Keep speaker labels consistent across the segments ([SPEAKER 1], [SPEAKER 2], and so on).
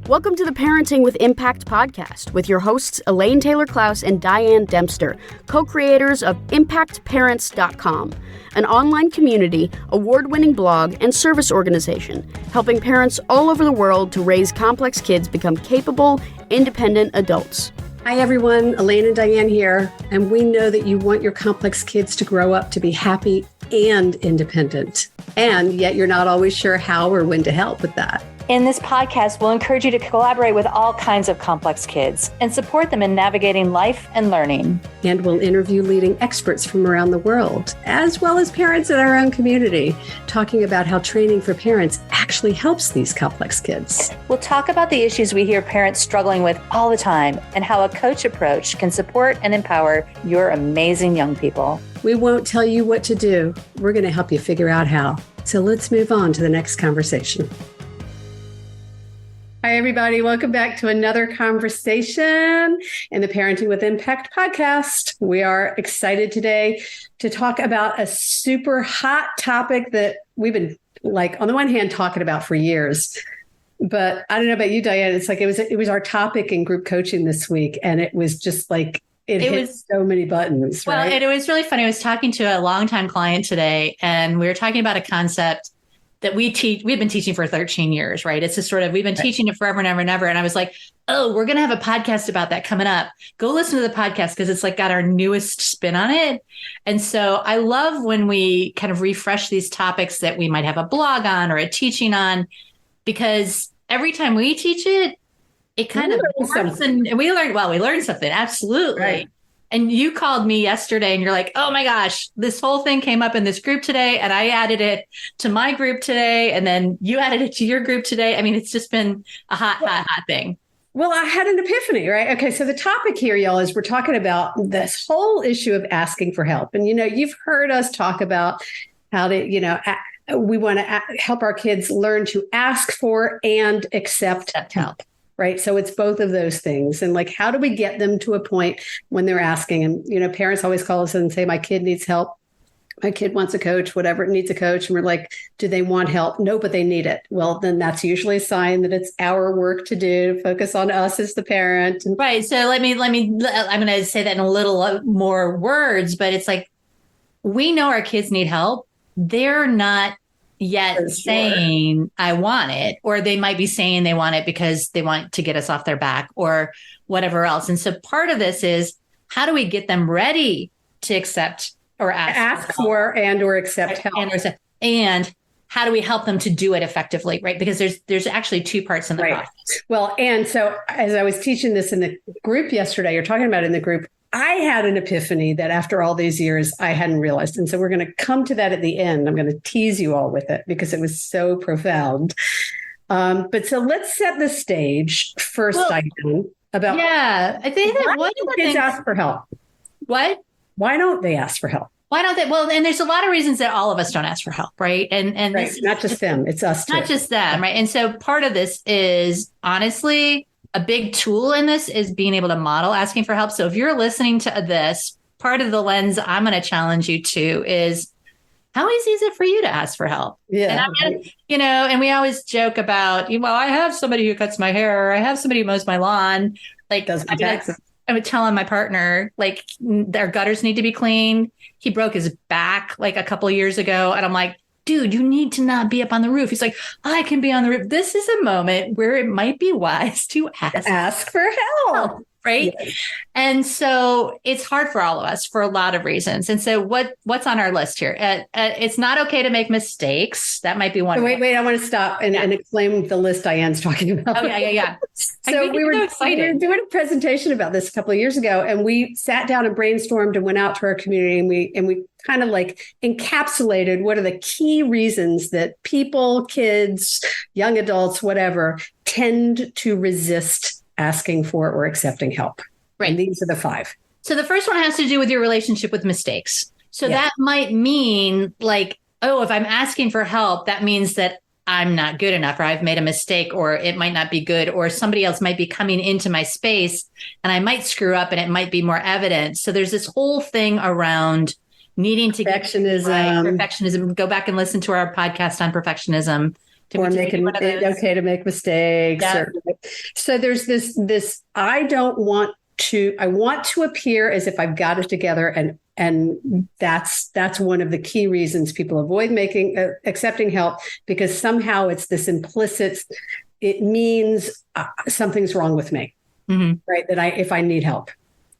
[SPEAKER 1] Welcome to the Parenting with Impact podcast with your hosts Elaine Taylor-Klaus and Diane Dempster, co-creators of ImpactParents.com, an online community, award-winning blog, and service organization helping parents all over the world to raise complex kids become capable, independent adults.
[SPEAKER 2] Hi everyone, Elaine and Diane here, and we know that you want your complex kids to grow up to be happy and independent, and yet you're not always sure how or when to help with that.
[SPEAKER 3] In this podcast, we'll encourage you to collaborate with all kinds of complex kids and support them in navigating life and learning.
[SPEAKER 2] And we'll interview leading experts from around the world, as well as parents in our own community, talking about how training for parents actually helps these complex kids.
[SPEAKER 3] We'll talk about the issues we hear parents struggling with all the time and how a coach approach can support and empower your amazing young people.
[SPEAKER 2] We won't tell you what to do. We're going to help you figure out how. So let's move on to the next conversation. Hi, everybody. Welcome back to another conversation in the Parenting with Impact podcast. We are excited today to talk about a super hot topic that we've been, on the one hand, talking about for years. But I don't know about you, Diane. It's like it was our topic in group coaching this week. And it was just like it hit so many buttons.
[SPEAKER 4] Well,
[SPEAKER 2] right?
[SPEAKER 4] And it was really funny. I was talking to a longtime client today, and we were talking about a concept that we've been teaching for 13 years, right? It's just sort of, we've been teaching it forever and ever and ever. And I was like, oh, we're going to have a podcast about that coming up. Go listen to the podcast because it's like got our newest spin on it. And so I love when we kind of refresh these topics that we might have a blog on or a teaching on, because every time we teach it, it kind of works. And we learned something. Absolutely. Right. And you called me yesterday and you're like, oh my gosh, this whole thing came up in this group today. And I added it to my group today. And then you added it to your group today. I mean, it's just been a hot thing.
[SPEAKER 2] Well, I had an epiphany, right? Okay. So the topic here, y'all, is we're talking about this whole issue of asking for help. And, you've heard us talk about how to, we want to help our kids learn to ask for and accept help. Right. So it's both of those things. And how do we get them to a point when they're asking? And, parents always call us and say, my kid needs help. My kid wants a coach, whatever, it needs a coach. And we're like, do they want help? No, but they need it. Well, then that's usually a sign that it's our work to do, focus on us as the parent.
[SPEAKER 4] Right. So I'm going to say that in a little more words, but it's like, we know our kids need help. They're not yet saying, I want it, or they might be saying they want it because they want to get us off their back or whatever else. And so part of this is, how do we get them ready to accept or ask
[SPEAKER 2] for and or accept help?
[SPEAKER 4] And how do we help them to do it effectively, right? Because there's actually two parts in the process.
[SPEAKER 2] Well, and so as I was teaching this in the group yesterday, you're talking about in the group, I had an epiphany that after all these years, I hadn't realized. And so we're going to come to that at the end. I'm going to tease you all with it because it was so profound. But so let's set the stage first, Diane, about
[SPEAKER 4] I think that
[SPEAKER 2] why do kids ask for help?
[SPEAKER 4] What?
[SPEAKER 2] Why don't they ask for help?
[SPEAKER 4] Why don't they? Well, and there's a lot of reasons that all of us don't ask for help, right? And
[SPEAKER 2] right.
[SPEAKER 4] This,
[SPEAKER 2] not just them, it's us too.
[SPEAKER 4] Not just them, right? And so part of this is honestly, a big tool in this is being able to model asking for help. So if you're listening to this, part of the lens I'm going to challenge you to is, how easy is it for you to ask for help?
[SPEAKER 2] Yeah.
[SPEAKER 4] And and we always joke about, I have somebody who cuts my hair, or I have somebody who mows my lawn. I would tell my partner, their gutters need to be cleaned. He broke his back a couple of years ago. And I'm like, dude, you need to not be up on the roof. He's like, I can be on the roof. This is a moment where it might be wise to
[SPEAKER 2] ask for help.
[SPEAKER 4] Right. Yes. And so it's hard for all of us for a lot of reasons. And so what's on our list here? It's not okay to make mistakes. That might be one.
[SPEAKER 2] So wait, I want to stop and explain the list Diane's talking about.
[SPEAKER 4] Oh, yeah.
[SPEAKER 2] So we were doing a presentation about this a couple of years ago, and we sat down and brainstormed and went out to our community, and we kind of encapsulated what are the key reasons that people, kids, young adults, whatever, tend to resist asking for or accepting help. Right. And these are the 5.
[SPEAKER 4] So the first one has to do with your relationship with mistakes. So that might mean if I'm asking for help, that means that I'm not good enough, or I've made a mistake, or it might not be good, or somebody else might be coming into my space and I might screw up and it might be more evident. So there's this whole thing around needing to perfectionism. Go back and listen to our podcast on perfectionism.
[SPEAKER 2] Or making it okay to make mistakes.
[SPEAKER 4] Yeah.
[SPEAKER 2] Or, So there's this I want to appear as if I've got it together, and that's one of the key reasons people avoid accepting help, because somehow it's this implicit, it means something's wrong with me, right? That if I need help,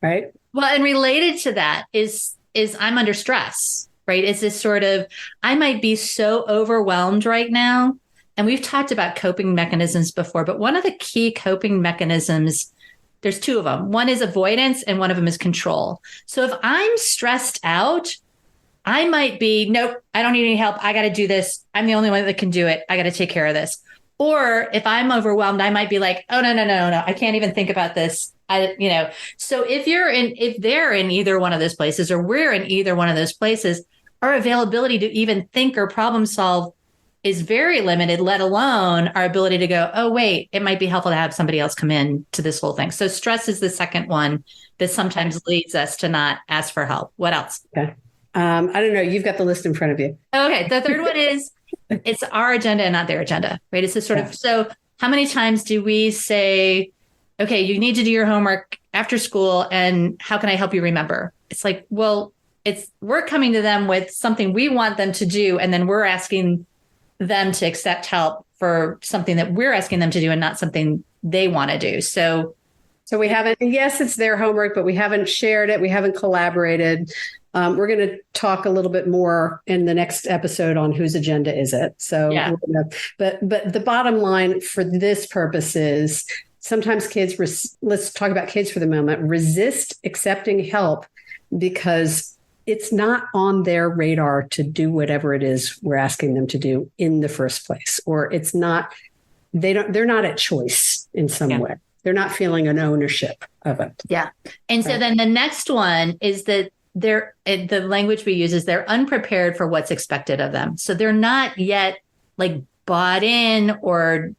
[SPEAKER 2] right?
[SPEAKER 4] Well, and related to that is I'm under stress, right? It's this sort of, I might be so overwhelmed right now. And we've talked about coping mechanisms before, but one of the key coping mechanisms, there's two of them. One is avoidance and one of them is control. So if I'm stressed out, I might be, nope, I don't need any help. I got to do this. I'm the only one that can do it. I got to take care of this. Or if I'm overwhelmed, I might be like, oh, no. I can't even think about this. So if they're in either one of those places, or we're in either one of those places, our availability to even think or problem solve is very limited, let alone our ability to go, oh, wait, it might be helpful to have somebody else come in to this whole thing. So stress is the second one that sometimes leads us to not ask for help. What else?
[SPEAKER 2] Okay. I don't know. You've got the list in front of you.
[SPEAKER 4] Okay. The third one is it's our agenda and not their agenda, right? It's this sort of, so how many times do we say, okay, you need to do your homework after school, and how can I help you remember? It's like, well, we're coming to them with something we want them to do, and then we're asking them to accept help for something that we're asking them to do and not something they want to do. So
[SPEAKER 2] we haven't, yes, it's their homework, but we haven't shared it. We haven't collaborated. We're going to talk a little bit more in the next episode on whose agenda is it. So,
[SPEAKER 4] yeah.
[SPEAKER 2] But the bottom line for this purpose is sometimes kids, let's talk about kids for the moment, resist accepting help because it's not on their radar to do whatever it is we're asking them to do in the first place, or it's not, they're not at choice in some way. They're not feeling an ownership of it.
[SPEAKER 4] Yeah. And so then the next one is that the language we use is they're unprepared for what's expected of them. So they're not yet like bought in or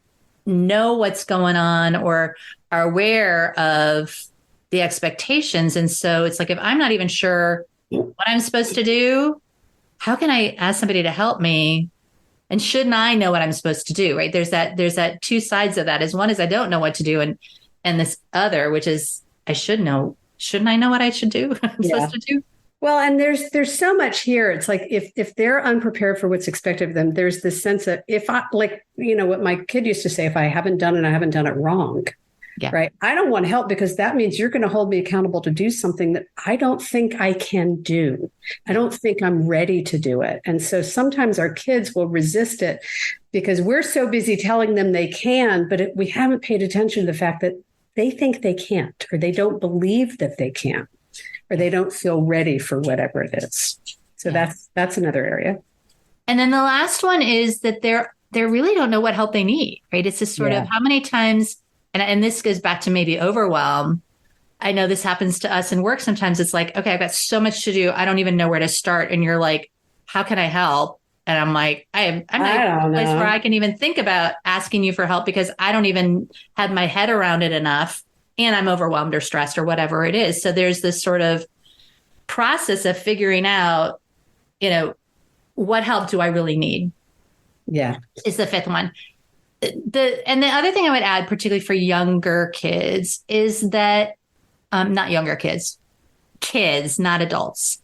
[SPEAKER 4] know what's going on or are aware of the expectations. And so it's like, if I'm not even sure what I'm supposed to do, how can I ask somebody to help me? And shouldn't I know what I'm supposed to do? Right. There's that two sides of that. Is one is I don't know what to do. And this other, which is I should know. Shouldn't I know what I should do? I'm supposed to do?
[SPEAKER 2] Well, and there's so much here. It's like if they're unprepared for what's expected of them, there's this sense of, if I, like, what my kid used to say, if I haven't done it, I haven't done it wrong. Yeah. Right. I don't want to help because that means you're going to hold me accountable to do something that I don't think I can do. I don't think I'm ready to do it. And so sometimes our kids will resist it because we're so busy telling them they can, but we haven't paid attention to the fact that they think they can't, or they don't believe that they can, or they don't feel ready for whatever it is. So that's another area.
[SPEAKER 4] And then the last one is that they really don't know what help they need, right? It's just sort of how many times, and this goes back to maybe overwhelm. I know this happens to us in work. Sometimes it's like, okay, I've got so much to do. I don't even know where to start. And you're like, how can I help? And I'm like, I'm not in a place where I can even think about asking you for help because I don't even have my head around it enough. And I'm overwhelmed or stressed or whatever it is. So there's this sort of process of figuring out, what help do I really need?
[SPEAKER 2] Yeah. Is
[SPEAKER 4] the fifth one. The other thing I would add, particularly for younger kids, is that not younger kids, not adults,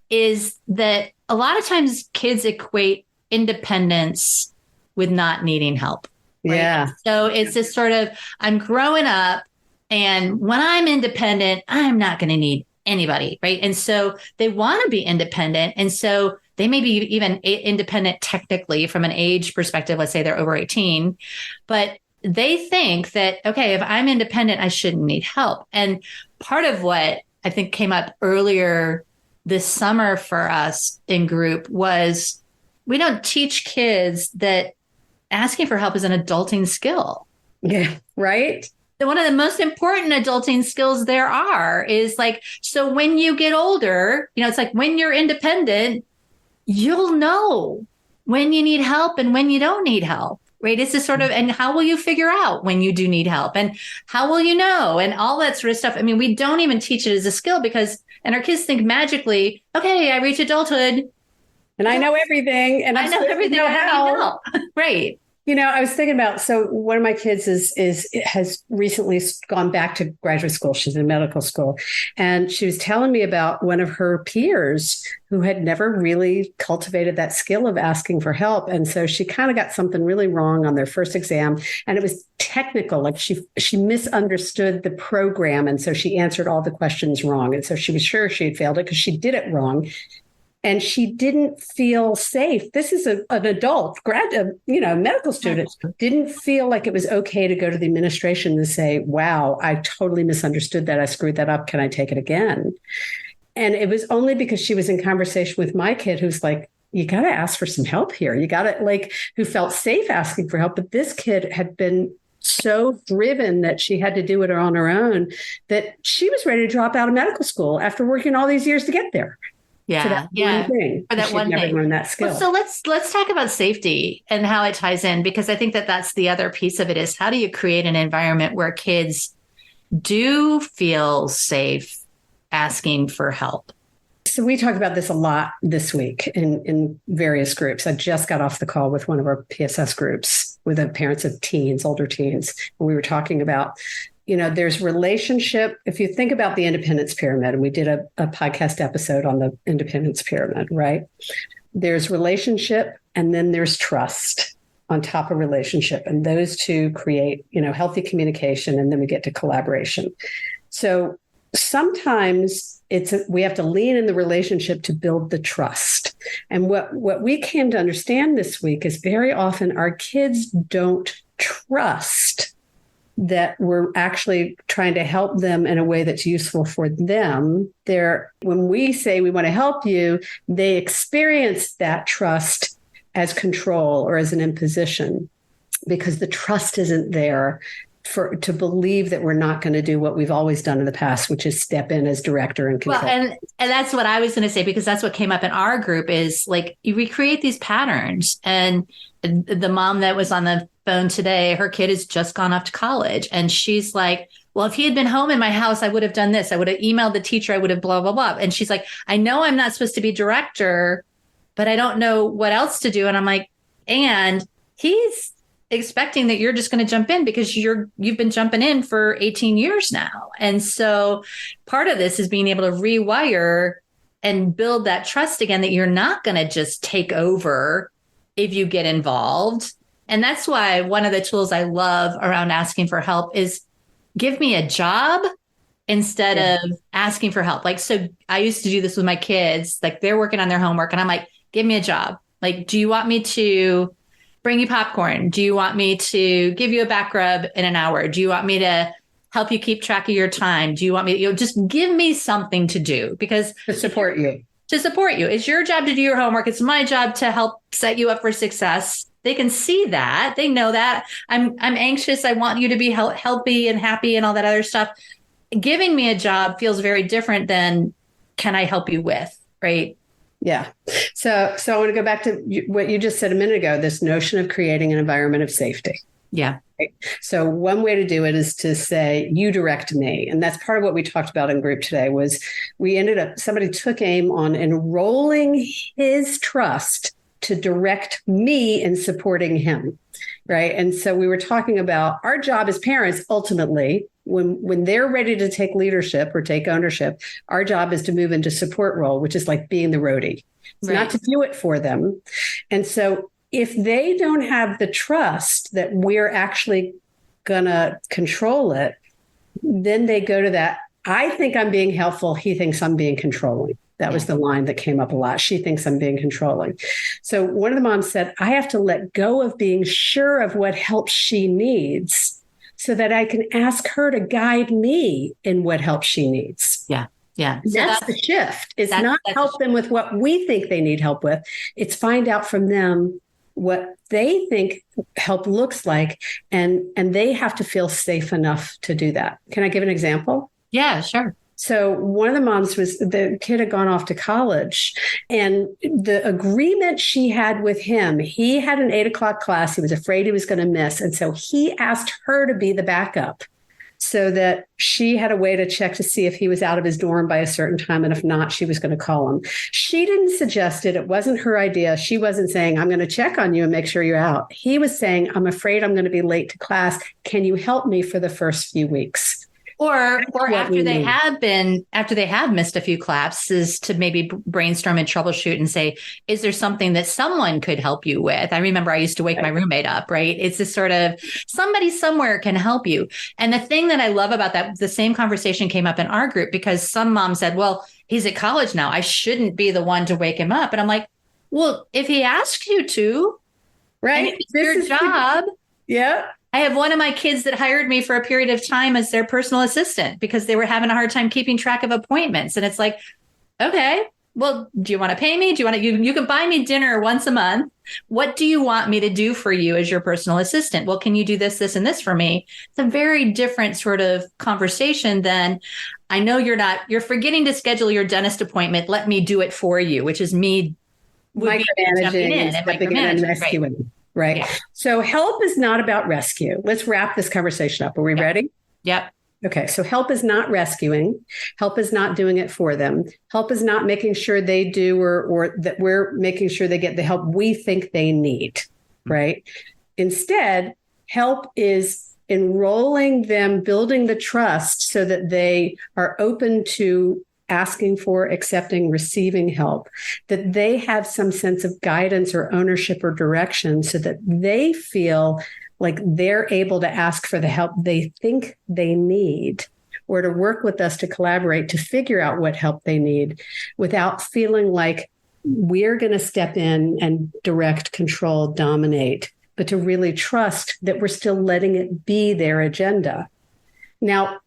[SPEAKER 4] is that a lot of times kids equate independence with not needing help. Right?
[SPEAKER 2] Yeah.
[SPEAKER 4] So it's this sort of, I'm growing up, and when I'm independent, I'm not going to need anybody. Right. And so they want to be independent. And so they may be even independent technically from an age perspective. Let's say they're over 18, but they think that, okay, if I'm independent, I shouldn't need help. And part of what I think came up earlier this summer for us in group was we don't teach kids that asking for help is an adulting skill.
[SPEAKER 2] Yeah. Right.
[SPEAKER 4] One of the most important adulting skills there are is like, so when you get older, it's like when you're independent, you'll know when you need help and when you don't need help, right? It's this sort of, and how will you figure out when you do need help and how will you know? And all that sort of stuff. I mean, we don't even teach it as a skill and our kids think magically, okay, I reach adulthood.
[SPEAKER 2] And I know everything. And
[SPEAKER 4] I know everything. I need help. Right.
[SPEAKER 2] I was thinking about, so one of my kids has recently gone back to graduate school. She's in medical school. And she was telling me about one of her peers who had never really cultivated that skill of asking for help. And so she kind of got something really wrong on their first exam. And it was technical, like she misunderstood the program. And so she answered all the questions wrong. And so she was sure she had failed it because she did it wrong. And she didn't feel safe. This is an adult medical student, didn't feel like it was okay to go to the administration and say, wow, I totally misunderstood that. I screwed that up. Can I take it again? And it was only because she was in conversation with my kid who's like, you got to ask for some help here. You got to who felt safe asking for help. But this kid had been so driven that she had to do it on her own that she was ready to drop out of medical school after working all these years to get there.
[SPEAKER 4] Yeah. For that one thing.
[SPEAKER 2] Learned that skill.
[SPEAKER 4] Well, so let's talk about safety and how it ties in, because I think that's the other piece of it is how do you create an environment where kids do feel safe asking for help?
[SPEAKER 2] So we talked about this a lot this week in various groups. I just got off the call with one of our PSS groups with the parents of older teens. And we were talking about there's relationship. If you think about the independence pyramid, and we did a podcast episode on the independence pyramid, right? There's relationship and then there's trust on top of relationship. And those two create, healthy communication. And then we get to collaboration. So sometimes we have to lean in the relationship to build the trust. And what we came to understand this week is very often our kids don't trust that we're actually trying to help them in a way that's useful for them. When we say we want to help you, they experience that trust as control or as an imposition because the trust isn't there to believe that we're not going to do what we've always done in the past, which is step in as director and control.
[SPEAKER 4] Well, and that's what I was going to say, because that's what came up in our group is you recreate these patterns. And the mom that was on the phone today, her kid has just gone off to college. And she's like, well, if he had been home in my house, I would have done this. I would have emailed the teacher. I would have blah, blah, blah. And she's like, I know I'm not supposed to be director, but I don't know what else to do. And I'm like, and he's expecting that you're just going to jump in because you've been jumping in for 18 years now. And so part of this is being able to rewire and build that trust again, that you're not going to just take over if you get involved. And that's why one of the tools I love around asking for help is give me a job instead of asking for help. So I used to do this with my kids, they're working on their homework and I'm like, give me a job. Do you want me to bring you popcorn? Do you want me to give you a back rub in an hour? Do you want me to help you keep track of your time? Do you want me to, just give me something to do? Because
[SPEAKER 2] to support you.
[SPEAKER 4] It's your job to do your homework. It's my job to help set you up for success. They can see that. They know that I'm anxious. I want you to be healthy and happy and all that other stuff. Giving me a job feels very different than can I help you with, right?
[SPEAKER 2] Yeah. So I want to go back to what you just said a minute ago, this notion of creating an environment of safety.
[SPEAKER 4] Yeah.
[SPEAKER 2] Right? So one way to do it is to say, you direct me. And that's part of what we talked about in group today was somebody took aim on enrolling his trust to direct me in supporting him. Right. And so we were talking about our job as parents, ultimately, when they're ready to take leadership or take ownership, our job is to move into support role, which is like being the roadie. It's not to do it for them. And so if they don't have the trust that we're actually going to control it, then they go to that. I think I'm being helpful. He thinks I'm being controlling. That was the line that came up a lot. She thinks I'm being controlling. So one of the moms said, I have to let go of being sure of what help she needs so that I can ask her to guide me in what help she needs.
[SPEAKER 4] Yeah. Yeah. So
[SPEAKER 2] that's the shift. It's not help them with what we think they need help with. It's find out from them what they think help looks like. And they have to feel safe enough to do that. Can I give an example?
[SPEAKER 4] Yeah, sure.
[SPEAKER 2] So one of the moms the kid had gone off to college, and the agreement she had with him, he had an 8:00 class. He was afraid he was going to miss. And so he asked her to be the backup so that she had a way to check to see if he was out of his dorm by a certain time. And if not, she was going to call him. She didn't suggest it. It wasn't her idea. She wasn't saying, I'm going to check on you and make sure you're out. He was saying, I'm afraid I'm going to be late to class. Can you help me for the first few weeks?
[SPEAKER 4] Or after they have missed a few classes, to maybe brainstorm and troubleshoot and say, is there something that someone could help you with? I remember I used to wake my roommate up, right? It's this sort of somebody somewhere can help you. And the thing that I love about that, the same conversation came up in our group because some mom said, well, he's at college now. I shouldn't be the one to wake him up. And I'm like, well, if he asked you to,
[SPEAKER 2] right?
[SPEAKER 4] It's your job.
[SPEAKER 2] Yeah.
[SPEAKER 4] I have one of my kids that hired me for a period of time as their personal assistant because they were having a hard time keeping track of appointments. And it's like, okay, well, do you want to pay me? Do you want to, you can buy me dinner once a month. What do you want me to do for you as your personal assistant? Well, can you do this, this, and this for me? It's a very different sort of conversation than, I know you're forgetting to schedule your dentist appointment. Let me do it for you, which is me
[SPEAKER 2] micromanaging and stepping in and rescuing.
[SPEAKER 4] Right.
[SPEAKER 2] Right.
[SPEAKER 4] Yeah.
[SPEAKER 2] So help is not about rescue. Let's wrap this conversation up. Are we ready?
[SPEAKER 4] Yep.
[SPEAKER 2] Okay. So help is not rescuing. Help is not doing it for them. Help is not making sure they do or that we're making sure they get the help we think they need. Right. Instead, help is enrolling them, building the trust so that they are open to asking for, accepting, receiving help, that they have some sense of guidance or ownership or direction so that they feel like they're able to ask for the help they think they need or to work with us to collaborate to figure out what help they need without feeling like we're going to step in and direct, control, dominate, but to really trust that we're still letting it be their agenda. Now,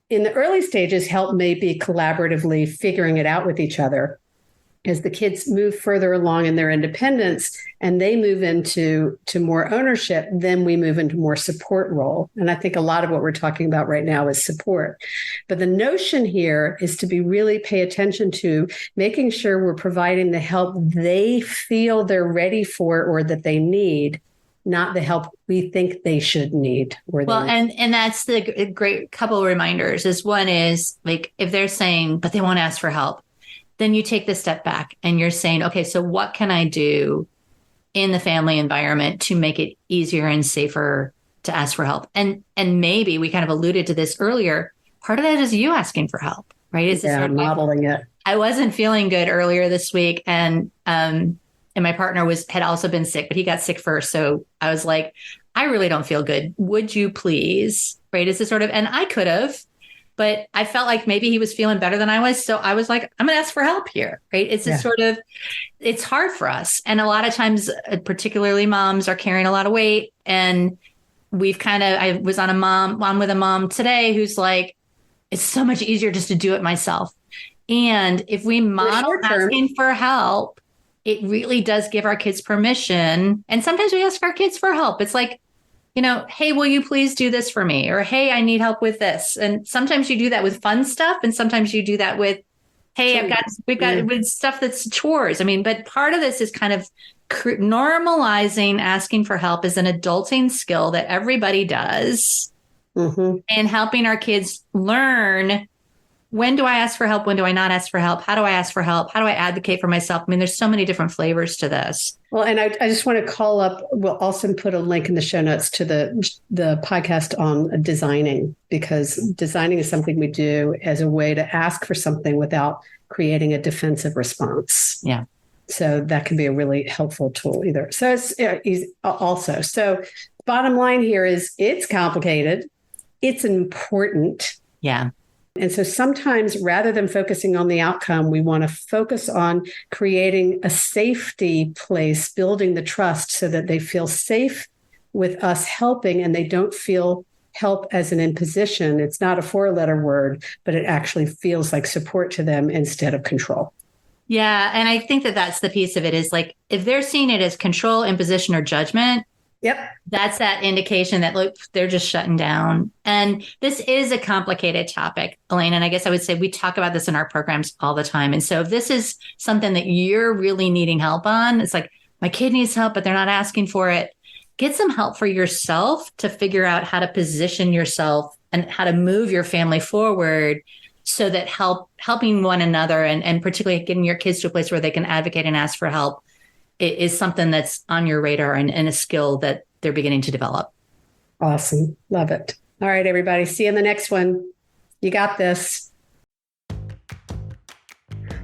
[SPEAKER 2] in the early stages, help may be collaboratively figuring it out with each other. As the kids move further along in their independence and they move into more ownership, then we move into more support role. And I think a lot of what we're talking about right now is support. But the notion here is to be really pay attention to making sure we're providing the help they feel they're ready for or that they need, not the help we think they should need.
[SPEAKER 4] And that's the great couple of reminders is one is like, if they're saying, but they won't ask for help, then you take the step back and you're saying, okay, so what can I do in the family environment to make it easier and safer to ask for help? And maybe we kind of alluded to this earlier. Part of that is you asking for help, right? Is
[SPEAKER 2] this sort of modeling it.
[SPEAKER 4] I wasn't feeling good earlier this week. And my partner had also been sick, but he got sick first. So I was like, I really don't feel good. Would you please? Right. It's a sort of, and I could have, but I felt like maybe he was feeling better than I was. So I was like, I'm going to ask for help here. Right. It's a sort of, it's hard for us. And a lot of times, particularly moms are carrying a lot of weight. And I was on with a mom today who's like, it's so much easier just to do it myself. And if we model asking for help, it really does give our kids permission. And sometimes we ask our kids for help. It's like, hey, will you please do this for me? Or, hey, I need help with this. And sometimes you do that with fun stuff. And sometimes you do that with, hey, we've got with stuff that's chores. I mean, but part of this is kind of normalizing asking for help as an adulting skill that everybody does and helping our kids learn, when do I ask for help? When do I not ask for help? How do I ask for help? How do I advocate for myself? I mean, there's so many different flavors to this.
[SPEAKER 2] Well, and I just want to call up, we'll also put a link in the show notes to the podcast on designing, because designing is something we do as a way to ask for something without creating a defensive response.
[SPEAKER 4] Yeah.
[SPEAKER 2] So that can be a really helpful tool either. So it's also, so bottom line here is it's complicated. It's important.
[SPEAKER 4] Yeah.
[SPEAKER 2] And so sometimes rather than focusing on the outcome, we want to focus on creating a safety place, building the trust so that they feel safe with us helping and they don't feel help as an imposition. It's not a 4-letter word, but it actually feels like support to them instead of control.
[SPEAKER 4] Yeah. And I think that that's the piece of it is like, if they're seeing it as control, imposition, or judgment, that's that indication that, look, they're just shutting down. And this is a complicated topic, Elaine. And I guess I would say we talk about this in our programs all the time. And so if this is something that you're really needing help on, it's like, my kid needs help, but they're not asking for it. Get some help for yourself to figure out how to position yourself and how to move your family forward so that helping one another and particularly getting your kids to a place where they can advocate and ask for help is something that's on your radar and a skill that they're beginning to develop.
[SPEAKER 2] Awesome. Love it. All right, everybody. See you in the next one. You got this.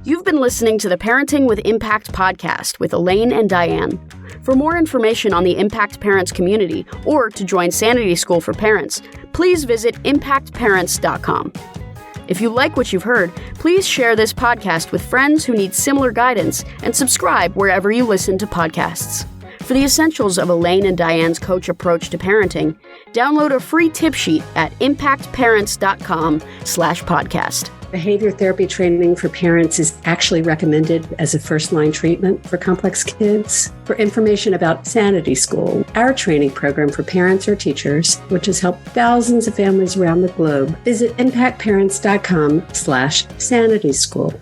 [SPEAKER 1] You've been listening to the Parenting with Impact podcast with Elaine and Diane. For more information on the Impact Parents community or to join Sanity School for Parents, please visit impactparents.com. If you like what you've heard, please share this podcast with friends who need similar guidance and subscribe wherever you listen to podcasts. For the essentials of Elaine and Diane's coach approach to parenting, download a free tip sheet at impactparents.com/podcast.
[SPEAKER 2] Behavior therapy training for parents is actually recommended as a first-line treatment for complex kids. For information about Sanity School, our training program for parents or teachers, which has helped thousands of families around the globe, visit impactparents.com/sanityschool.